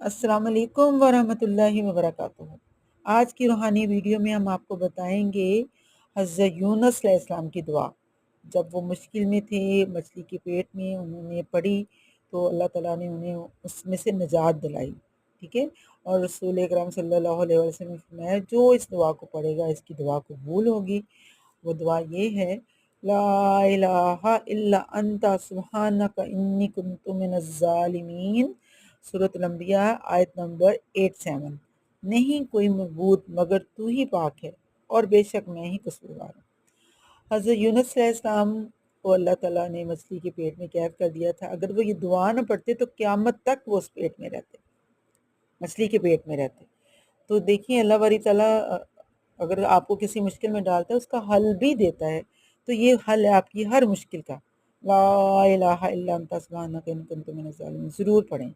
السلام علیکم ورحمۃ اللہ وبرکاتہ۔ آج کی روحانی ویڈیو میں ہم آپ کو بتائیں گے حضرت یونس علیہ السلام کی دعا۔ جب وہ مشکل میں تھے، مچھلی کے پیٹ میں، انہوں نے پڑھی تو اللہ تعالیٰ نے انہیں اس میں سے نجات دلائی، ٹھیک ہے۔ اور رسول اکرم صلی اللہ علیہ وسلم نے فرمایا جو اس دعا کو پڑھے گا اس کی دعا قبول ہوگی۔ وہ دعا یہ ہے، لا الہ الا انت سبحانک انی کنت من الظالمین، سورۃ الانبیاء آیت نمبر 87۔ نہیں کوئی معبود مگر تو ہی پاک ہے اور بے شک میں ہی قصوروار ہوں۔ حضرت یونس علیہ السلام کو اللہ تعالیٰ نے مچھلی کے پیٹ میں قید کر دیا تھا۔ اگر وہ یہ دعا نہ پڑھتے تو قیامت تک وہ اس پیٹ میں رہتے، مچھلی کے پیٹ میں رہتے۔ تو دیکھیں اللہ باری تعالیٰ اگر آپ کو کسی مشکل میں ڈالتا ہے اس کا حل بھی دیتا ہے، تو یہ حل ہے آپ کی ہر مشکل کا۔ لا الہ الا انت سبحانک انی کنت من الظالمین ضرور پڑھیں۔